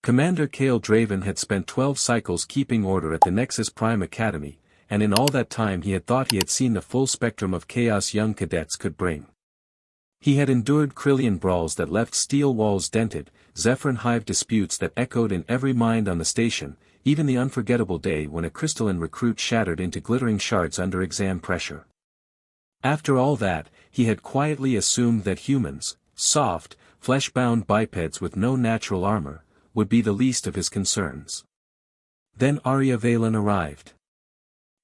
Commander Kale Draven had spent 12 cycles keeping order at the Nexus Prime Academy, and in all that time he had thought he had seen the full spectrum of chaos young cadets could bring. He had endured Krillian brawls that left steel walls dented, Zephyrin hive disputes that echoed in every mind on the station, even the unforgettable day when a crystalline recruit shattered into glittering shards under exam pressure. After all that, he had quietly assumed that humans, soft, flesh-bound bipeds with no natural armor, would be the least of his concerns. Then Arya Valen arrived.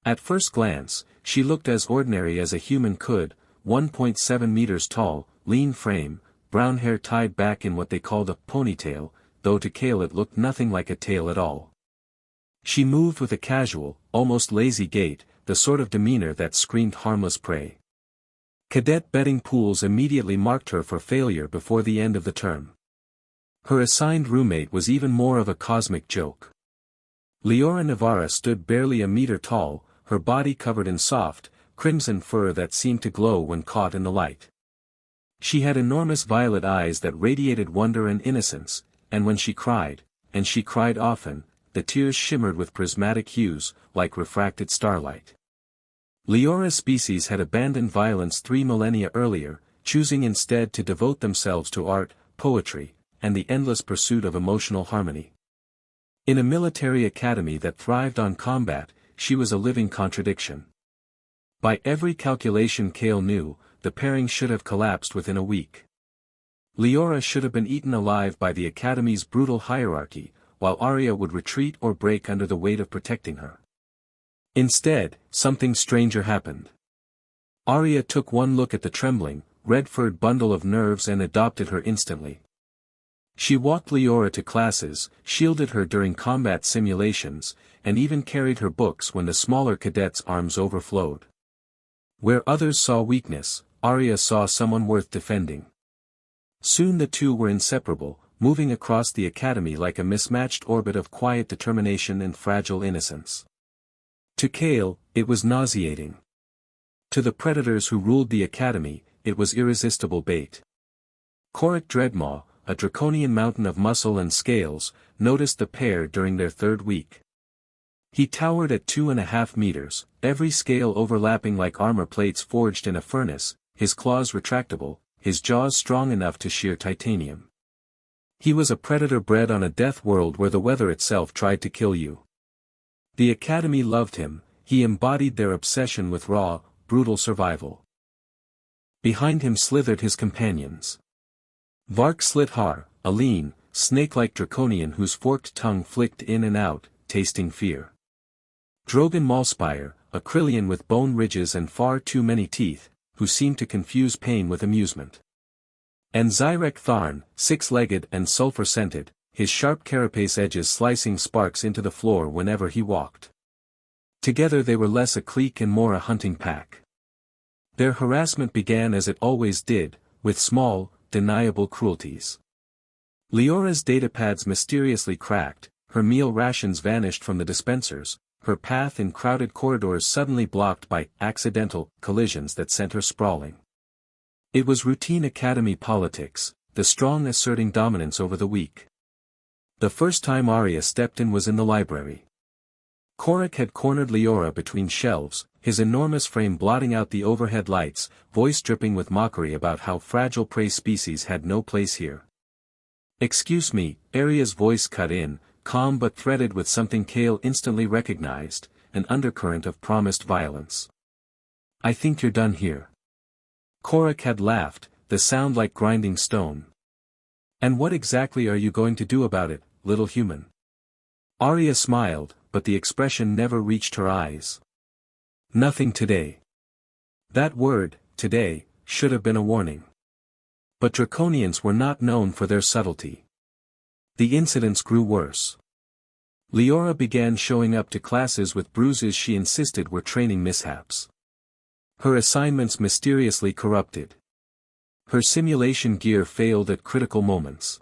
At first glance, she looked as ordinary as a human could, 1.7 meters tall, lean frame, brown hair tied back in what they called a ponytail, though to Kale it looked nothing like a tail at all. She moved with a casual, almost lazy gait, the sort of demeanor that screamed harmless prey. Cadet betting pools immediately marked her for failure before the end of the term. Her assigned roommate was even more of a cosmic joke. Leora Navarra stood barely a meter tall, her body covered in soft, crimson fur that seemed to glow when caught in the light. She had enormous violet eyes that radiated wonder and innocence, and when she cried often, the tears shimmered with prismatic hues, like refracted starlight. Leora's species had abandoned violence 3 millennia earlier, choosing instead to devote themselves to art, poetry, and the endless pursuit of emotional harmony. In a military academy that thrived on combat, she was a living contradiction. By every calculation Kale knew, the pairing should have collapsed within a week. Leora should have been eaten alive by the Academy's brutal hierarchy, while Arya would retreat or break under the weight of protecting her. Instead, something stranger happened. Arya took one look at the trembling, red-furred bundle of nerves and adopted her instantly. She walked Leora to classes, shielded her during combat simulations, and even carried her books when the smaller cadets' arms overflowed. Where others saw weakness, Arya saw someone worth defending. Soon the two were inseparable, moving across the academy like a mismatched orbit of quiet determination and fragile innocence. To Kale, it was nauseating. To the predators who ruled the academy, it was irresistible bait. Korik Dreadmaw, a draconian mountain of muscle and scales, noticed the pair during their 3rd week. He towered at 2.5 meters, every scale overlapping like armor plates forged in a furnace, his claws retractable, his jaws strong enough to shear titanium. He was a predator bred on a death world where the weather itself tried to kill you. The Academy loved him, he embodied their obsession with raw, brutal survival. Behind him slithered his companions. Vark Slithar, a lean, snake-like draconian whose forked tongue flicked in and out, tasting fear. Drogon Malspire, a Krillian with bone ridges and far too many teeth, who seemed to confuse pain with amusement. And Zyrek Tharn, 6-legged and sulfur-scented, his sharp carapace edges slicing sparks into the floor whenever he walked. Together they were less a clique and more a hunting pack. Their harassment began as it always did, with small, deniable cruelties. Leora's datapads mysteriously cracked, her meal rations vanished from the dispensers, her path in crowded corridors suddenly blocked by accidental collisions that sent her sprawling. It was routine academy politics, the strong asserting dominance over the weak. The first time Arya stepped in was in the library. Korik had cornered Leora between shelves, his enormous frame blotting out the overhead lights, voice dripping with mockery about how fragile prey species had no place here. "Excuse me," Arya's voice cut in, calm but threaded with something Kale instantly recognized, an undercurrent of promised violence. "I think you're done here." Korik had laughed, the sound like grinding stone. "And what exactly are you going to do about it, little human?" Arya smiled, but the expression never reached her eyes. "Nothing today." That word, today, should have been a warning. But Draconians were not known for their subtlety. The incidents grew worse. Leora began showing up to classes with bruises she insisted were training mishaps. Her assignments mysteriously corrupted. Her simulation gear failed at critical moments.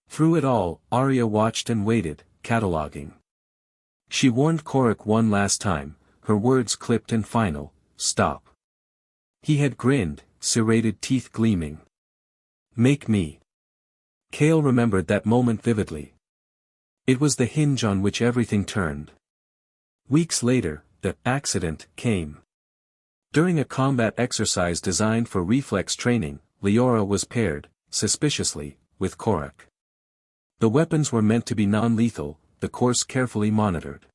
Through it all, Arya watched and waited, cataloging. She warned Korik one last time, her words clipped and final, "Stop." He had grinned, serrated teeth gleaming. "Make me." Kale remembered that moment vividly. It was the hinge on which everything turned. Weeks later, the accident came. During a combat exercise designed for reflex training, Leora was paired, suspiciously, with Korak. The weapons were meant to be non-lethal, the course carefully monitored.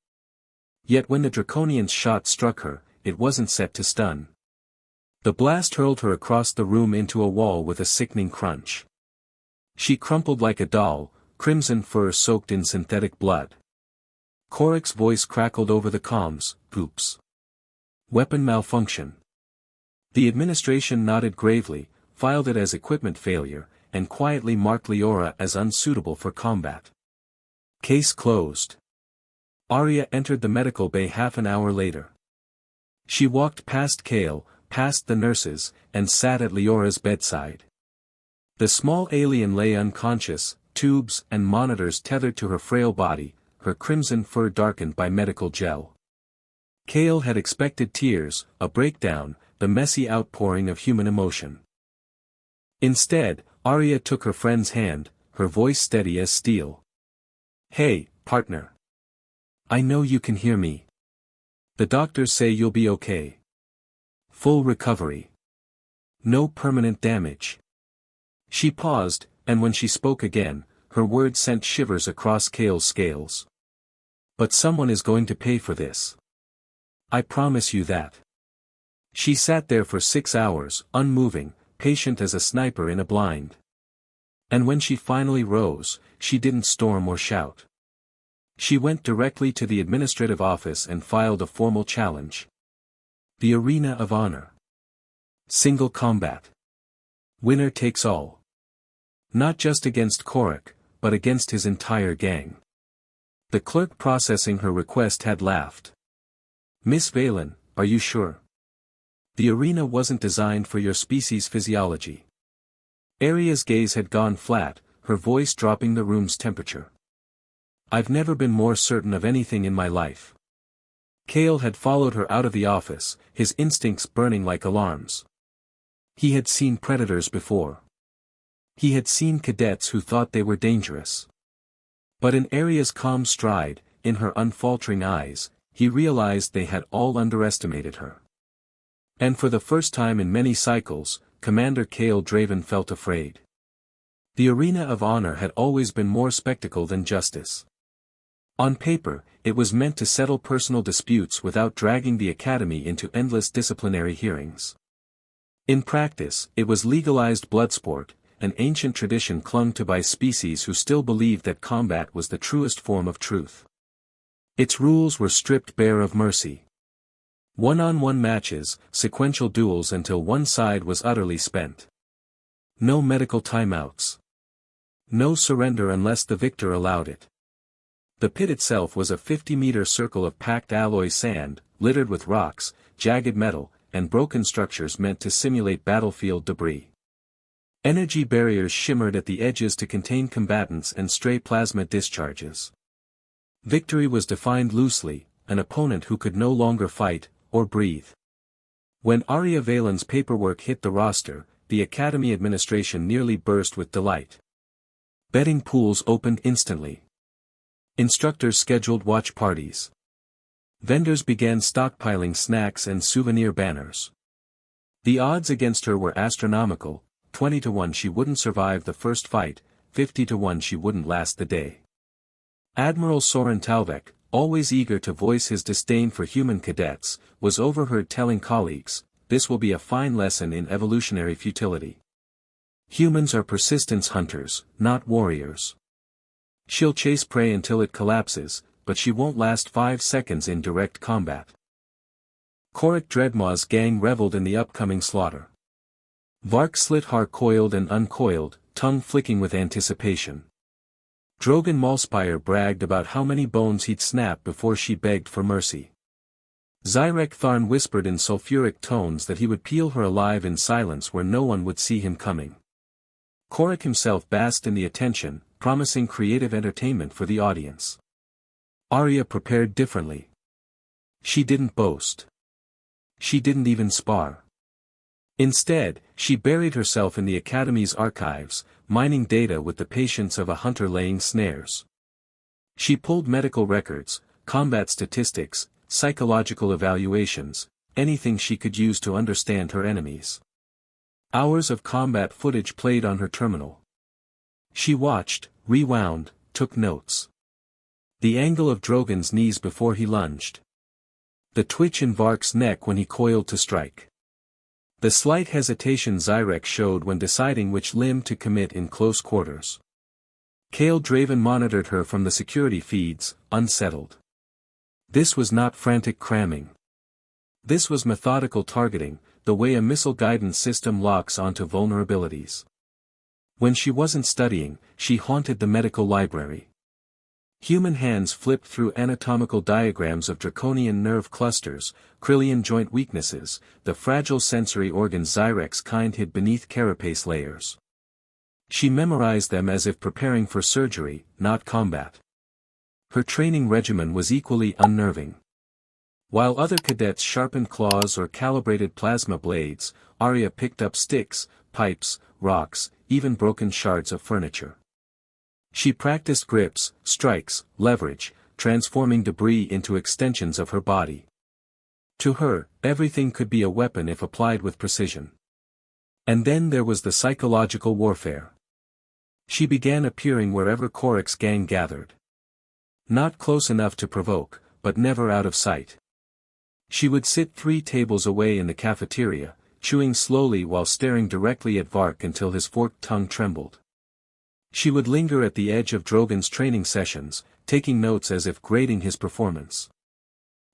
Yet when the Draconian's shot struck her, it wasn't set to stun. The blast hurled her across the room into a wall with a sickening crunch. She crumpled like a doll, crimson fur soaked in synthetic blood. Korak's voice crackled over the comms, "Oops. Weapon malfunction." The administration nodded gravely, filed it as equipment failure, and quietly marked Leora as unsuitable for combat. Case closed. Arya entered the medical bay half an hour later. She walked past Kale, past the nurses, and sat at Leora's bedside. The small alien lay unconscious, tubes and monitors tethered to her frail body, her crimson fur darkened by medical gel. Kale had expected tears, a breakdown, the messy outpouring of human emotion. Instead, Arya took her friend's hand, her voice steady as steel. "Hey, partner. I know you can hear me. The doctors say you'll be okay. Full recovery. No permanent damage." She paused, and when she spoke again, her words sent shivers across Kale's scales. "But someone is going to pay for this. I promise you that." She sat there for 6 hours, unmoving, patient as a sniper in a blind. And when she finally rose, she didn't storm or shout. She went directly to the administrative office and filed a formal challenge. The arena of honor. Single combat. Winner takes all. Not just against Korak, but against his entire gang. The clerk processing her request had laughed. "Miss Valen, are you sure? The arena wasn't designed for your species' physiology." Arya's gaze had gone flat, her voice dropping the room's temperature. "I've never been more certain of anything in my life." Kale had followed her out of the office, his instincts burning like alarms. He had seen predators before. He had seen cadets who thought they were dangerous. But in Arya's calm stride, in her unfaltering eyes, he realized they had all underestimated her. And for the first time in many cycles, Commander Kale Draven felt afraid. The arena of honor had always been more spectacle than justice. On paper, it was meant to settle personal disputes without dragging the academy into endless disciplinary hearings. In practice, it was legalized bloodsport, an ancient tradition clung to by species who still believed that combat was the truest form of truth. Its rules were stripped bare of mercy. One-on-one matches, sequential duels until one side was utterly spent. No medical timeouts. No surrender unless the victor allowed it. The pit itself was a 50-meter circle of packed alloy sand, littered with rocks, jagged metal, and broken structures meant to simulate battlefield debris. Energy barriers shimmered at the edges to contain combatants and stray plasma discharges. Victory was defined loosely, an opponent who could no longer fight, or breathe. When Arya Valen's paperwork hit the roster, the Academy administration nearly burst with delight. Betting pools opened instantly. Instructors scheduled watch parties. Vendors began stockpiling snacks and souvenir banners. The odds against her were astronomical, 20-1 she wouldn't survive the first fight, 50-1 she wouldn't last the day. Admiral Soren Talvek, always eager to voice his disdain for human cadets, was overheard telling colleagues, "This will be a fine lesson in evolutionary futility. Humans are persistence hunters, not warriors. She'll chase prey until it collapses, but she won't last 5 seconds in direct combat." Korak Dreadmaw's gang reveled in the upcoming slaughter. Vark Slithar coiled and uncoiled, tongue flicking with anticipation. Drogon Malspire bragged about how many bones he'd snap before she begged for mercy. Zyrek Tharn whispered in sulfuric tones that he would peel her alive in silence where no one would see him coming. Korak himself basked in the attention, promising creative entertainment for the audience. Arya prepared differently. She didn't boast. She didn't even spar. Instead, she buried herself in the Academy's archives, mining data with the patience of a hunter laying snares. She pulled medical records, combat statistics, psychological evaluations, anything she could use to understand her enemies. Hours of combat footage played on her terminal. She watched, rewound, took notes. The angle of Drogon's knees before he lunged. The twitch in Vark's neck when he coiled to strike. The slight hesitation Zyrek showed when deciding which limb to commit in close quarters. Kale Draven monitored her from the security feeds, unsettled. This was not frantic cramming. This was methodical targeting, the way a missile guidance system locks onto vulnerabilities. When she wasn't studying, she haunted the medical library. Human hands flipped through anatomical diagrams of draconian nerve clusters, Krillian joint weaknesses, the fragile sensory organs Zyrek's kind hid beneath carapace layers. She memorized them as if preparing for surgery, not combat. Her training regimen was equally unnerving. While other cadets sharpened claws or calibrated plasma blades, Arya picked up sticks, pipes, rocks, even broken shards of furniture. She practiced grips, strikes, leverage, transforming debris into extensions of her body. To her, everything could be a weapon if applied with precision. And then there was the psychological warfare. She began appearing wherever Korak's gang gathered. Not close enough to provoke, but never out of sight. She would sit 3 tables away in the cafeteria, chewing slowly while staring directly at Vark until his forked tongue trembled. She would linger at the edge of Drogon's training sessions, taking notes as if grading his performance.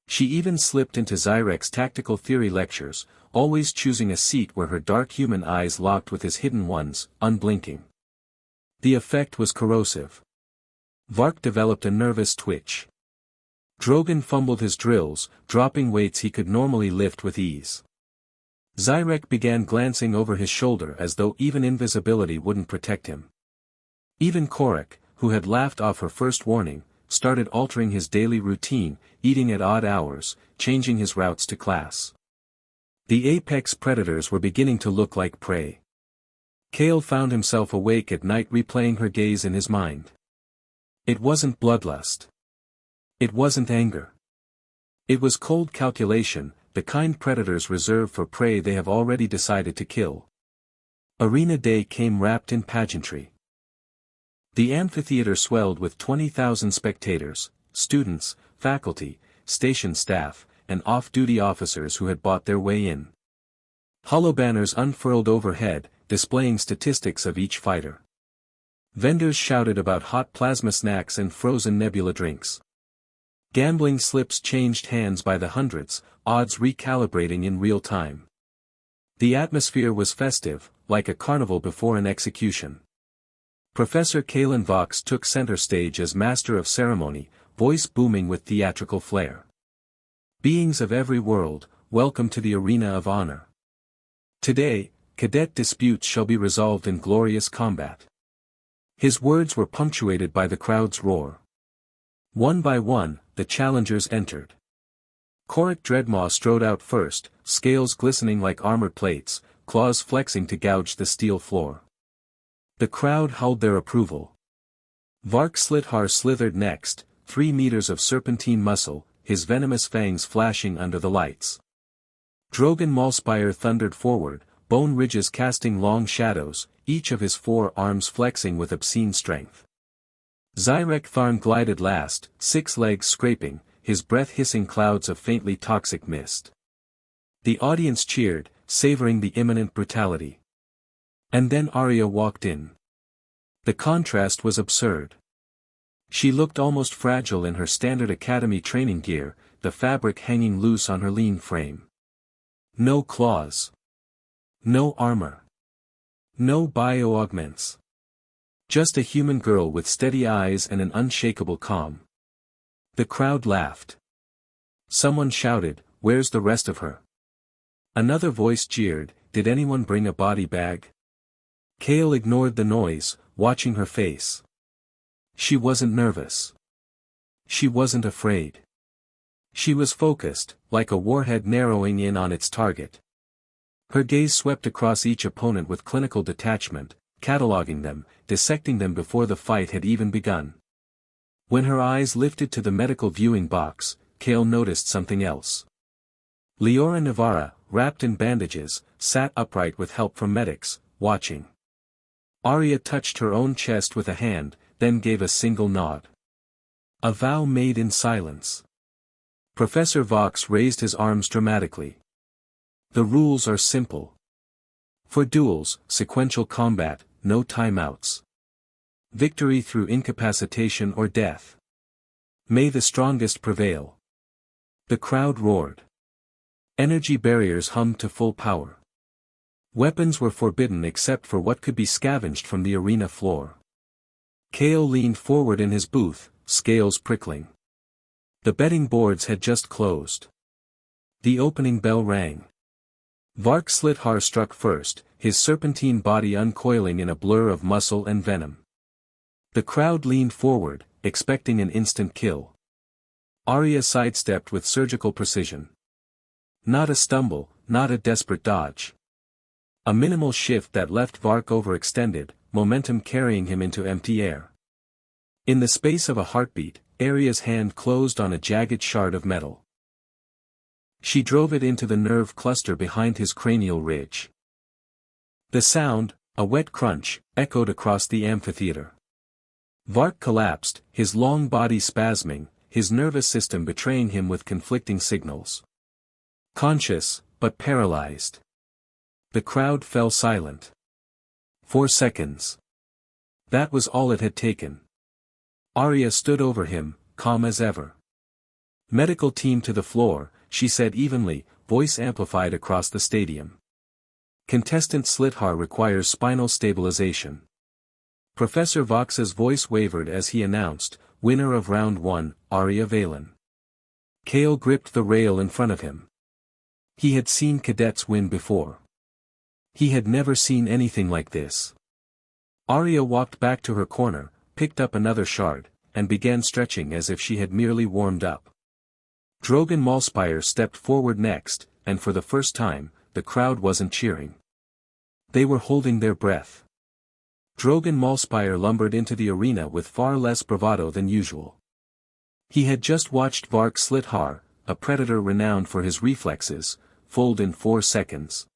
She even slipped into Zyrek's tactical theory lectures, always choosing a seat where her dark human eyes locked with his hidden ones, unblinking. The effect was corrosive. Vark developed a nervous twitch. Drogon fumbled his drills, dropping weights he could normally lift with ease. Zyrek began glancing over his shoulder as though even invisibility wouldn't protect him. Even Korak, who had laughed off her first warning, started altering his daily routine, eating at odd hours, changing his routes to class. The apex predators were beginning to look like prey. Kale found himself awake at night replaying her gaze in his mind. It wasn't bloodlust. It wasn't anger. It was cold calculation, the kind predators reserve for prey they have already decided to kill. Arena Day came wrapped in pageantry. The amphitheater swelled with 20,000 spectators, students, faculty, station staff, and off-duty officers who had bought their way in. Hollow banners unfurled overhead, displaying statistics of each fighter. Vendors shouted about hot plasma snacks and frozen nebula drinks. Gambling slips changed hands by the hundreds, odds recalibrating in real time. The atmosphere was festive, like a carnival before an execution. Professor Kalen Vox took center stage as master of ceremony, voice booming with theatrical flair. Beings of every world, welcome to the arena of honor. Today, cadet disputes shall be resolved in glorious combat. His words were punctuated by the crowd's roar. One by one, the challengers entered. Korak Dreadmaw strode out first, scales glistening like armor plates, claws flexing to gouge the steel floor. The crowd howled their approval. Vark Slithar slithered next, 3 meters of serpentine muscle, his venomous fangs flashing under the lights. Drogon Malspire thundered forward, bone ridges casting long shadows, each of his 4 arms flexing with obscene strength. Zyrek Tharn glided last, 6 legs scraping, his breath hissing clouds of faintly toxic mist. The audience cheered, savoring the imminent brutality. And then Arya walked in. The contrast was absurd. She looked almost fragile in her standard academy training gear, the fabric hanging loose on her lean frame. No claws. No armor. No bio-augments. Just a human girl with steady eyes and an unshakable calm. The crowd laughed. Someone shouted, "Where's the rest of her?" Another voice jeered, "Did anyone bring a body bag?" Kale ignored the noise, watching her face. She wasn't nervous. She wasn't afraid. She was focused, like a warhead narrowing in on its target. Her gaze swept across each opponent with clinical detachment, cataloging them, dissecting them before the fight had even begun. When her eyes lifted to the medical viewing box, Kale noticed something else. Leora Navarra, wrapped in bandages, sat upright with help from medics, watching. Arya touched her own chest with a hand, then gave a single nod. A vow made in silence. Professor Vox raised his arms dramatically. The rules are simple. For duels, sequential combat, no timeouts. Victory through incapacitation or death. May the strongest prevail. The crowd roared. Energy barriers hummed to full power. Weapons were forbidden except for what could be scavenged from the arena floor. Kale leaned forward in his booth, scales prickling. The betting boards had just closed. The opening bell rang. HFYxScifi struck first, his serpentine body uncoiling in a blur of muscle and venom. The crowd leaned forward, expecting an instant kill. Arya sidestepped with surgical precision. Not a stumble, not a desperate dodge. A minimal shift that left HFYx overextended, momentum carrying him into empty air. In the space of a heartbeat, Arya's hand closed on a jagged shard of metal. She drove it into the nerve cluster behind his cranial ridge. The sound, a wet crunch, echoed across the amphitheater. HFYx collapsed, his long body spasming, his nervous system betraying him with conflicting signals. Conscious, but paralyzed. The crowd fell silent. 4 seconds. That was all it had taken. Arya stood over him, calm as ever. Medical team to the floor, she said evenly, voice amplified across the stadium. Contestant Slithar requires spinal stabilization. Professor Vox's voice wavered as he announced, winner of round 1, Arya Valen. Kale gripped the rail in front of him. He had seen cadets win before. He had never seen anything like this. Arya walked back to her corner, picked up another shard, and began stretching as if she had merely warmed up. Drogon Malspire stepped forward next, and for the first time, the crowd wasn't cheering. They were holding their breath. Drogon Malspire lumbered into the arena with far less bravado than usual. He had just watched HFYxScifi, a predator renowned for his reflexes, fold in 4 seconds.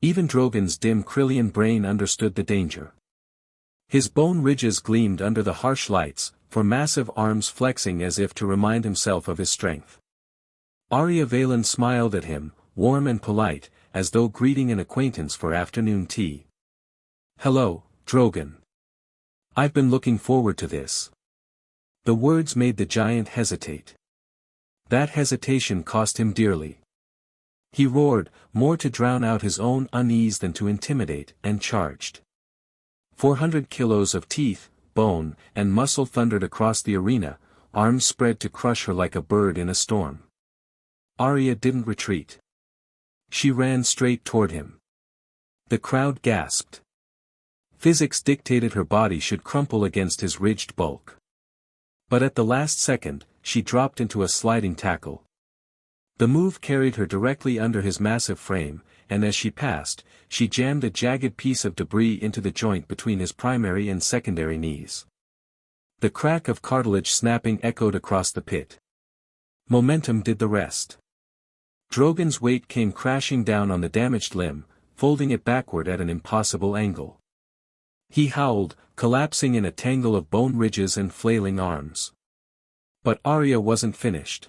Even Drogon's dim Krillian brain understood the danger. His bone ridges gleamed under the harsh lights, for massive arms flexing as if to remind himself of his strength. Arya Valen smiled at him, warm and polite, as though greeting an acquaintance for afternoon tea. Hello, Drogon. I've been looking forward to this. The words made the giant hesitate. That hesitation cost him dearly. He roared, more to drown out his own unease than to intimidate, and charged. 400 kilos of teeth, bone, and muscle thundered across the arena, arms spread to crush her like a bird in a storm. Arya didn't retreat. She ran straight toward him. The crowd gasped. Physics dictated her body should crumple against his ridged bulk. But at the last second, she dropped into a sliding tackle. The move carried her directly under his massive frame, and as she passed, she jammed a jagged piece of debris into the joint between his primary and secondary knees. The crack of cartilage snapping echoed across the pit. Momentum did the rest. Drogon's weight came crashing down on the damaged limb, folding it backward at an impossible angle. He howled, collapsing in a tangle of bone ridges and flailing arms. But Arya wasn't finished.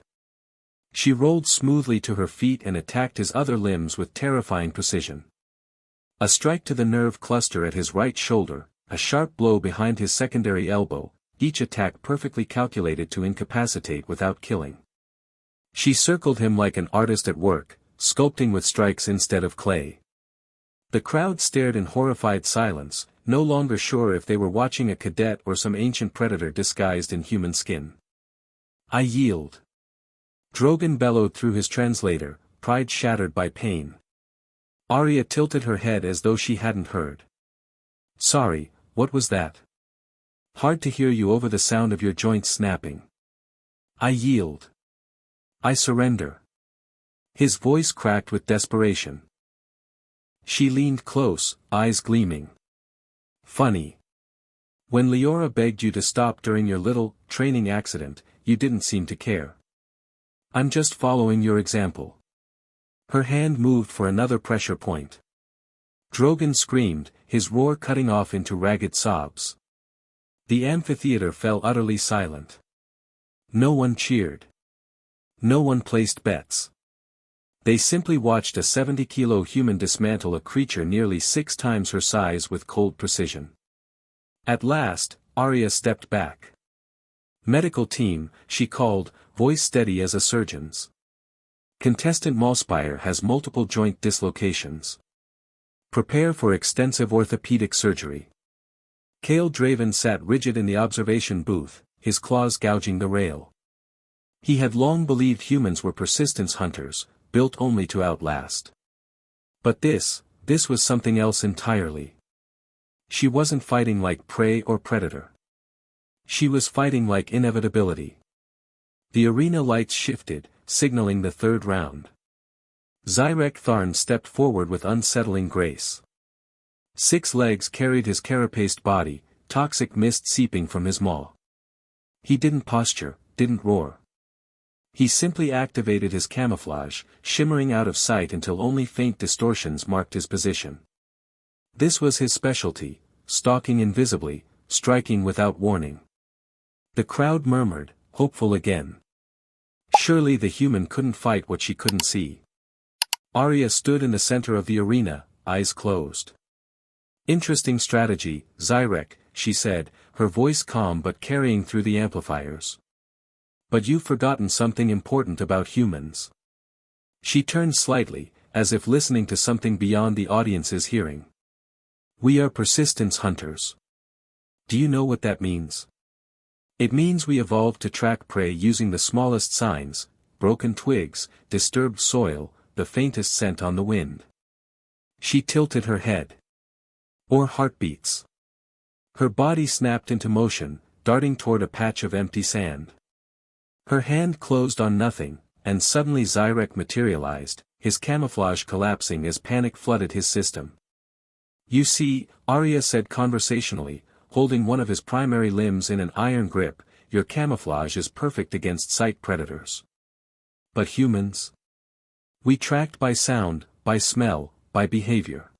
She rolled smoothly to her feet and attacked his other limbs with terrifying precision. A strike to the nerve cluster at his right shoulder, a sharp blow behind his secondary elbow, each attack perfectly calculated to incapacitate without killing. She circled him like an artist at work, sculpting with strikes instead of clay. The crowd stared in horrified silence, no longer sure if they were watching a cadet or some ancient predator disguised in human skin. I yield. Drogon bellowed through his translator, pride shattered by pain. Arya tilted her head as though she hadn't heard. Sorry, what was that? Hard to hear you over the sound of your joints snapping. I yield. I surrender. His voice cracked with desperation. She leaned close, eyes gleaming. Funny. When Leora begged you to stop during your little, training accident, you didn't seem to care. I'm just following your example. Her hand moved for another pressure point. Drogon screamed, his roar cutting off into ragged sobs. The amphitheater fell utterly silent. No one cheered. No one placed bets. They simply watched a 70-kilo human dismantle a creature nearly 6 times her size with cold precision. At last, Arya stepped back. "Medical team," she called, voice steady as a surgeon's. "Contestant Malspire has multiple joint dislocations. Prepare for extensive orthopedic surgery." Khal Draven sat rigid in the observation booth, his claws gouging the rail. He had long believed humans were persistence hunters, built only to outlast. But this was something else entirely. She wasn't fighting like prey or predator. She was fighting like inevitability. The arena lights shifted, signaling the third round. Zyrek Tharn stepped forward with unsettling grace. 6 legs carried his carapaced body, toxic mist seeping from his maw. He didn't posture, didn't roar. He simply activated his camouflage, shimmering out of sight until only faint distortions marked his position. This was his specialty, stalking invisibly, striking without warning. The crowd murmured, hopeful again. Surely the human couldn't fight what she couldn't see. Arya stood in the center of the arena, eyes closed. "Interesting strategy, Zyrek," she said, her voice calm but carrying through the amplifiers. "But you've forgotten something important about humans." She turned slightly, as if listening to something beyond the audience's hearing. "We are persistence hunters. Do you know what that means? It means we evolved to track prey using the smallest signs, broken twigs, disturbed soil, the faintest scent on the wind." She tilted her head. "Or heartbeats." Her body snapped into motion, darting toward a patch of empty sand. Her hand closed on nothing, and suddenly Zyrek materialized, his camouflage collapsing as panic flooded his system. "You see," Arya said conversationally, holding one of his primary limbs in an iron grip, "your camouflage is perfect against sight predators. But humans? We tracked by sound, by smell, by behavior.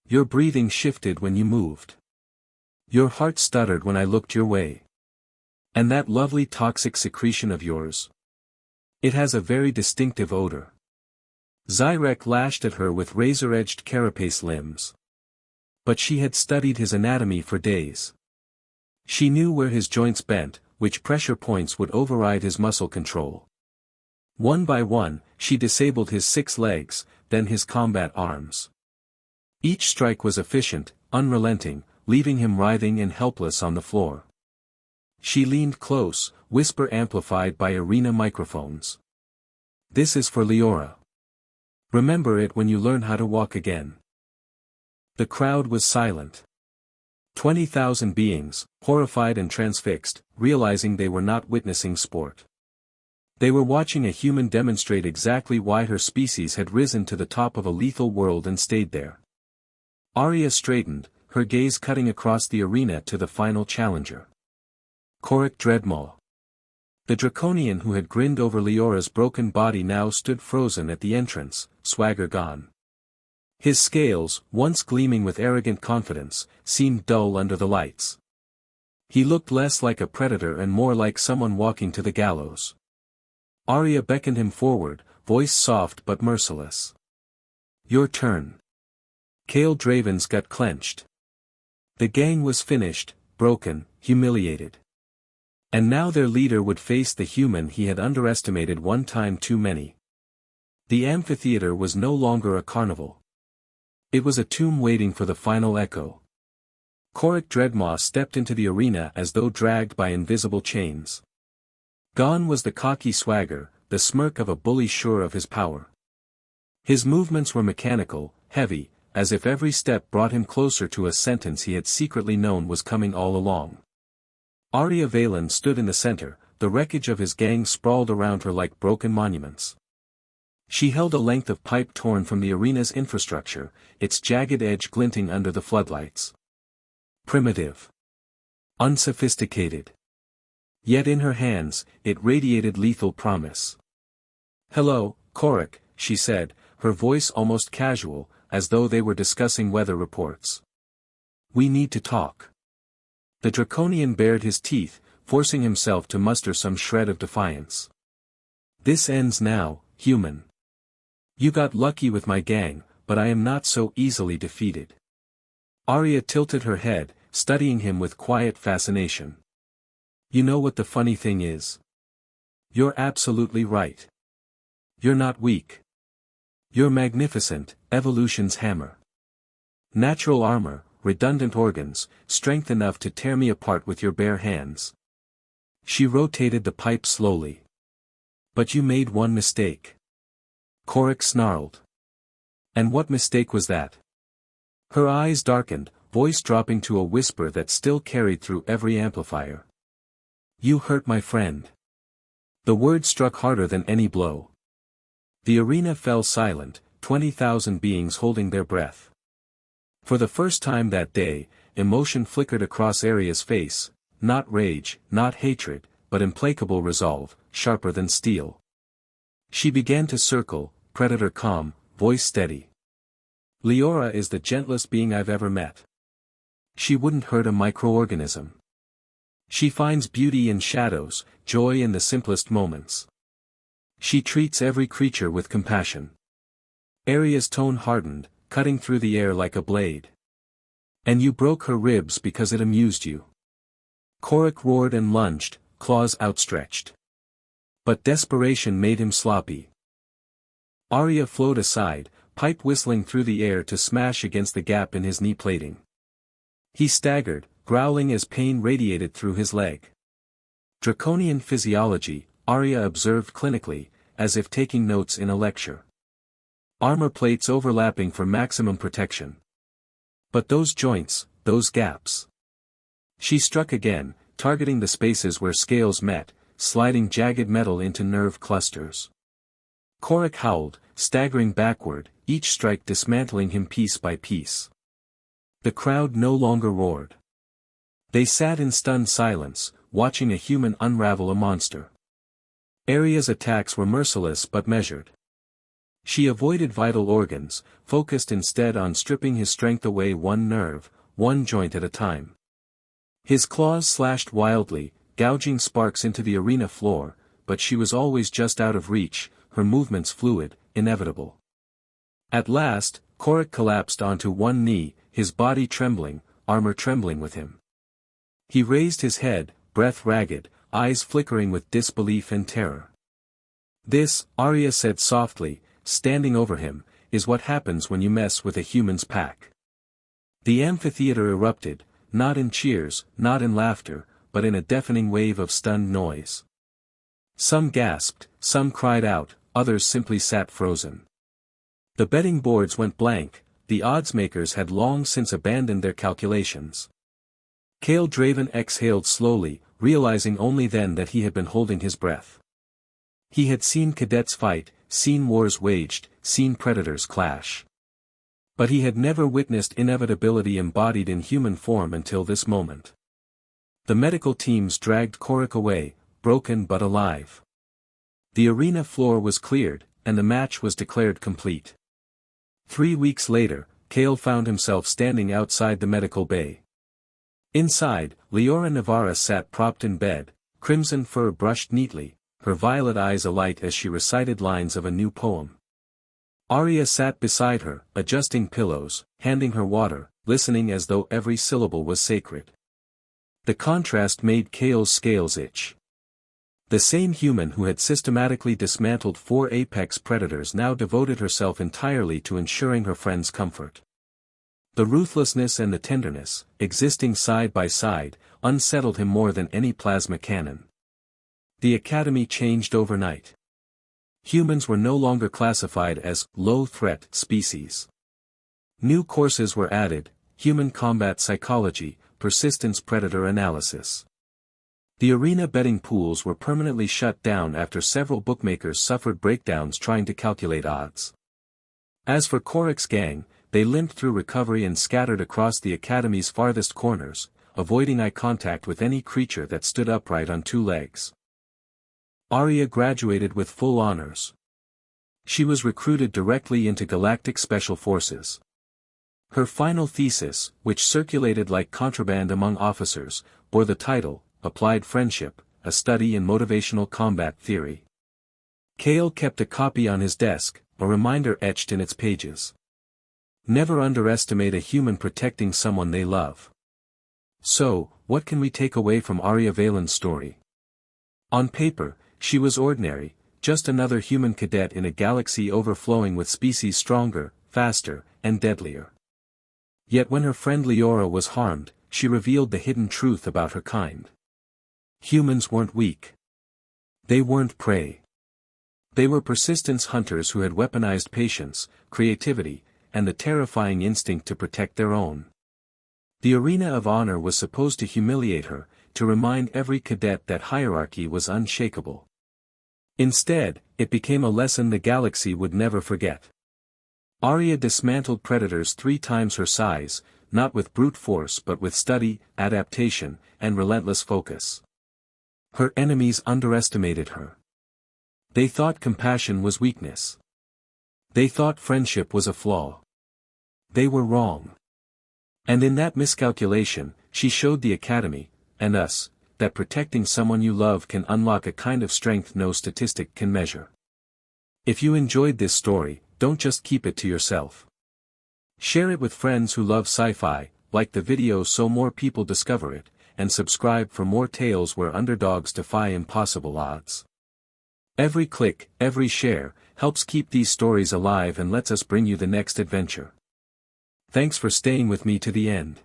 Your breathing shifted when you moved. Your heart stuttered when I looked your way. And that lovely toxic secretion of yours. It has a very distinctive odor." Zyrek lashed at her with razor-edged carapace limbs. But she had studied his anatomy for days. She knew where his joints bent, which pressure points would override his muscle control. One by one, she disabled his 6 legs, then his combat arms. Each strike was efficient, unrelenting, leaving him writhing and helpless on the floor. She leaned close, whisper amplified by arena microphones. "This is for Leora. Remember it when you learn how to walk again." The crowd was silent. 20,000 beings, horrified and transfixed, realizing they were not witnessing sport. They were watching a human demonstrate exactly why her species had risen to the top of a lethal world and stayed there. Arya straightened, her gaze cutting across the arena to the final challenger. Korek Dreadmaw. The Draconian who had grinned over Leora's broken body now stood frozen at the entrance, swagger gone. His scales, once gleaming with arrogant confidence, seemed dull under the lights. He looked less like a predator and more like someone walking to the gallows. Arya beckoned him forward, voice soft but merciless. "Your turn." Khal Draven's gut clenched. The gang was finished, broken, humiliated. And now their leader would face the human he had underestimated one time too many. The amphitheater was no longer a carnival. It was a tomb waiting for the final echo. Korek Dreadmaw stepped into the arena as though dragged by invisible chains. Gone was the cocky swagger, the smirk of a bully sure of his power. His movements were mechanical, heavy, as if every step brought him closer to a sentence he had secretly known was coming all along. Arya Valen stood in the center, the wreckage of his gang sprawled around her like broken monuments. She held a length of pipe torn from the arena's infrastructure, its jagged edge glinting under the floodlights. Primitive. Unsophisticated. Yet in her hands, it radiated lethal promise. "Hello, Korik," she said, her voice almost casual, as though they were discussing weather reports. "We need to talk." The Draconian bared his teeth, forcing himself to muster some shred of defiance. "This ends now, human. You got lucky with my gang, but I am not so easily defeated." Arya tilted her head, studying him with quiet fascination. "You know what the funny thing is? You're absolutely right. You're not weak. You're magnificent, evolution's hammer. Natural armor, redundant organs, strength enough to tear me apart with your bare hands." She rotated the pipe slowly. "But you made one mistake." Korik snarled. "And what mistake was that?" Her eyes darkened, voice dropping to a whisper that still carried through every amplifier. "You hurt my friend." The word struck harder than any blow. The arena fell silent, 20,000 beings holding their breath. For the first time that day, emotion flickered across Arya's face, not rage, not hatred, but implacable resolve, sharper than steel. She began to circle, predator calm, voice steady. "Leora is the gentlest being I've ever met. She wouldn't hurt a microorganism. She finds beauty in shadows, joy in the simplest moments. She treats every creature with compassion." Arya's tone hardened, cutting through the air like a blade. "And you broke her ribs because it amused you." Korik roared and lunged, claws outstretched. But desperation made him sloppy. Arya flowed aside, pipe whistling through the air to smash against the gap in his knee plating. He staggered, growling as pain radiated through his leg. Draconian physiology, Arya observed clinically, as if taking notes in a lecture. Armor plates overlapping for maximum protection. But those joints, those gaps. She struck again, targeting the spaces where scales met, sliding jagged metal into nerve clusters. Korik howled, staggering backward, each strike dismantling him piece by piece. The crowd no longer roared. They sat in stunned silence, watching a human unravel a monster. Arya's attacks were merciless but measured. She avoided vital organs, focused instead on stripping his strength away one nerve, one joint at a time. His claws slashed wildly, gouging sparks into the arena floor, but she was always just out of reach, her movements fluid, inevitable. At last, Korik collapsed onto one knee, his body trembling, armor trembling with him. He raised his head, breath ragged, eyes flickering with disbelief and terror. "This," Arya said softly, standing over him, "is what happens when you mess with a human's pack." The amphitheater erupted, not in cheers, not in laughter, but in a deafening wave of stunned noise. Some gasped, some cried out, others simply sat frozen. The betting boards went blank, the oddsmakers had long since abandoned their calculations. Kale Draven exhaled slowly, realizing only then that he had been holding his breath. He had seen cadets fight, seen wars waged, seen predators clash. But he had never witnessed inevitability embodied in human form until this moment. The medical teams dragged Korik away, broken but alive. The arena floor was cleared, and the match was declared complete. 3 weeks later, Kale found himself standing outside the medical bay. Inside, Leora Navarra sat propped in bed, crimson fur brushed neatly, her violet eyes alight as she recited lines of a new poem. Arya sat beside her, adjusting pillows, handing her water, listening as though every syllable was sacred. The contrast made Kale's scales itch. The same human who had systematically dismantled 4 apex predators now devoted herself entirely to ensuring her friend's comfort. The ruthlessness and the tenderness, existing side by side, unsettled him more than any plasma cannon. The academy changed overnight. Humans were no longer classified as low-threat species. New courses were added: human combat psychology, persistence predator analysis. The arena betting pools were permanently shut down after several bookmakers suffered breakdowns trying to calculate odds. As for Korik's gang, they limped through recovery and scattered across the academy's farthest corners, avoiding eye contact with any creature that stood upright on two legs. Arya graduated with full honors. She was recruited directly into Galactic Special Forces. Her final thesis, which circulated like contraband among officers, bore the title, Applied Friendship, a Study in Motivational Combat Theory. Cale kept a copy on his desk, a reminder etched in its pages. Never underestimate a human protecting someone they love. So, what can we take away from Arya Valen's story? On paper, she was ordinary, just another human cadet in a galaxy overflowing with species stronger, faster, and deadlier. Yet when her friend Leora was harmed, she revealed the hidden truth about her kind. Humans weren't weak. They weren't prey. They were persistence hunters who had weaponized patience, creativity, and the terrifying instinct to protect their own. The arena of honor was supposed to humiliate her, to remind every cadet that hierarchy was unshakable. Instead, it became a lesson the galaxy would never forget. Arya dismantled predators 3 times her size, not with brute force but with study, adaptation, and relentless focus. Her enemies underestimated her. They thought compassion was weakness. They thought friendship was a flaw. They were wrong. And in that miscalculation, she showed the Academy, and us, that protecting someone you love can unlock a kind of strength no statistic can measure. If you enjoyed this story, don't just keep it to yourself. Share it with friends who love sci-fi, like the video so more people discover it, and subscribe for more tales where underdogs defy impossible odds. Every click, every share, helps keep these stories alive and lets us bring you the next adventure. Thanks for staying with me to the end.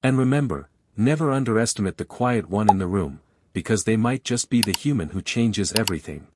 And remember, never underestimate the quiet one in the room, because they might just be the human who changes everything.